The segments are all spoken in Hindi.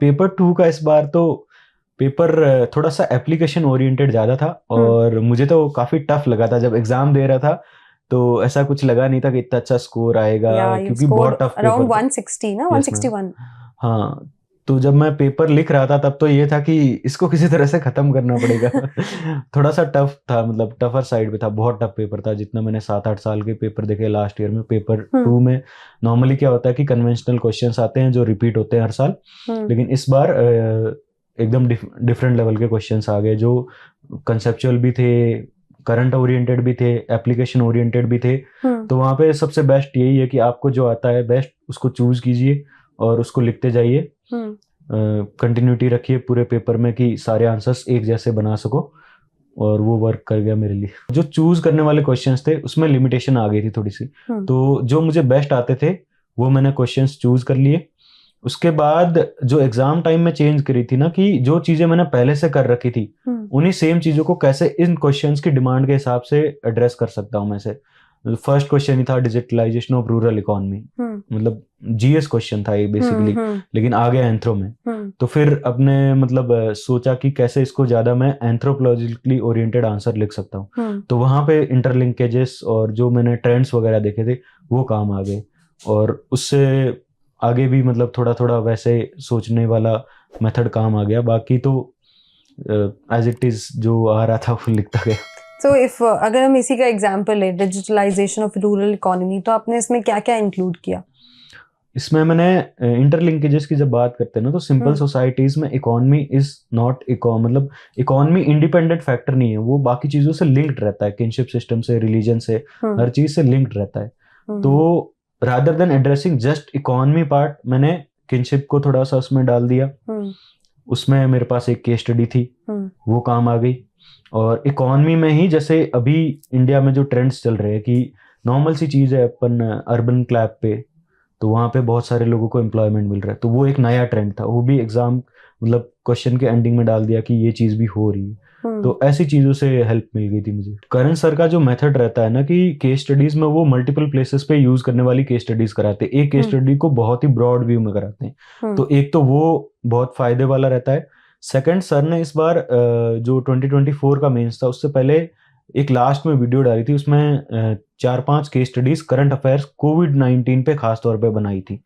पेपर 2 का इस बार तो पेपर थोड़ा सा एप्लीकेशन ओरिएंटेड ज़्यादा था और मुझे तो काफ़ी टफ लगा था जब एग्ज़ाम दे रहा था, तो ऐसा कुछ लगा नहीं था कि इतना अच्छा स्कोर आएगा क्योंकि बहुत टफ पेपर अराउंड था। 160 ना, यस 161। मैम। हाँ, तो जब मैं पेपर लिख रहा था तब तो ये था कि इसको किसी तरह से ख़त्म करना पड़ेगा। थोड़ा सा टफ था, मतलब टफर साइड पे था, बहुत टफ पेपर था। जितना मैंने 7-8 साल के पेपर देखे लास्ट ईयर में, पेपर 2 में नॉर्मली क्या होता है कि कन्वेंशनल क्वेश्चंस आते हैं जो रिपीट होते हैं हर साल, लेकिन इस बार एकदम डिफरेंट लेवल के क्वेश्चंस आ गए जो कंसेप्चुअल भी थे, करंट ओरिएंटेड भी थे, एप्लीकेशन ओरिएंटेड भी थे। तो वहाँ पे सबसे बेस्ट यही है कि आपको जो आता है बेस्ट उसको चूज कीजिए और उसको लिखते जाइए। कंटिन्यूटी रखिए पूरे पेपर में कि सारे आंसर्स एक जैसे बना सको, और वो वर्क कर गया मेरे लिए। जो चूज करने वाले क्वेश्चंस थे उसमें लिमिटेशन आ गई थी थोड़ी सी, तो जो मुझे बेस्ट आते थे वो मैंने क्वेश्चंस चूज कर लिए। उसके बाद जो एग्जाम टाइम में चेंज करी थी ना, कि जो चीजें मैंने पहले से कर रखी थी उन्हीं सेम चीजों को कैसे इन क्वेश्चंस की डिमांड के हिसाब से एड्रेस कर सकता हूं मैं से। फर्स्ट क्वेश्चन ही था डिजिटलाइजेशन ऑफ रूरल इकोनॉमी, मतलब जीएस क्वेश्चन था ये बेसिकली, लेकिन आ गया एंथ्रो में। तो फिर अपने मतलब सोचा कि कैसे इसको ज्यादा मैं एंथ्रोपोलॉजिकली ओरिएंटेड आंसर लिख सकता हूँ। तो वहां पे इंटरलिंकेजेस और जो मैंने ट्रेंड्स वगैरह देखे थे वो काम आ गए, और उससे आगे भी मतलब थोड़ा थोड़ा वैसे सोचने वाला मेथड काम आ गया। बाकी तो एज इट इज जो आ रहा था वो लिखता गया। तो इफ अगर हम इसी का एग्जांपल ले, डिजिटलाइजेशन ऑफ रूरल इकोनॉमी, तो आपने इसमें क्या क्या इंक्लूड किया? इसमें मैंने इंटरलिंकेजेस की जब बात करते हैं ना, तो सिंपल सोसाइटीज में इकोनॉमी इज नॉट मतलब इकोनॉमी इंडिपेंडेंट फैक्टर नहीं है, वो बाकी चीजों से लिंक्ड रहता है, किनशिप सिस्टम से, रिलीजन से, हर चीज से लिंक्ड रहता है। तो rather than addressing just economy part, मैंने किनशिप को थोड़ा सा उसमें डाल दिया। उसमें मेरे पास एक केस स्टडी थी, वो काम आ गई। और इकोनॉमी में ही जैसे अभी इंडिया में जो ट्रेंड्स चल रहे हैं कि नॉर्मल सी चीज है, अपन अर्बन क्लैप पे, तो वहाँ पे बहुत सारे लोगों को एम्प्लॉयमेंट मिल रहा है, तो वो एक नया ट्रेंड था, वो भी एग्जाम मतलब क्वेश्चन के एंडिंग में डाल दिया कि ये चीज़ भी हो रही है। तो ऐसी चीज़ों से हेल्प मिल गई थी मुझे। करण सर का जो मेथड रहता है ना कि केस स्टडीज में वो मल्टीपल प्लेसेस पे यूज करने वाली केस स्टडीज कराते हैं, एक केस स्टडी को बहुत ही ब्रॉड व्यू में कराते हैं, तो एक तो वो बहुत फायदे वाला रहता है। सेकंड, सर ने इस बार जो 2024 का मेंस था उससे पहले एक लास्ट में वीडियो डाली थी, उसमें 4-5 केस स्टडीज करंट अफेयर्स कोविड-19 पे खास तौर पे बनाई थी,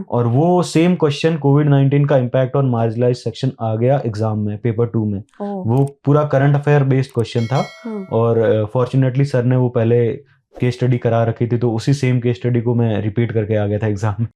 और वो सेम क्वेश्चन कोविड-19 का इम्पैक्ट ऑन मार्जिनलाइज सेक्शन आ गया एग्जाम में, पेपर 2 में। वो पूरा करंट अफेयर बेस्ड क्वेश्चन था, और फॉर्चुनेटली सर ने वो पहले केस स्टडी करा रखी थी, तो उसी सेम केस स्टडी को मैं रिपीट करके आ गया था एग्जाम में।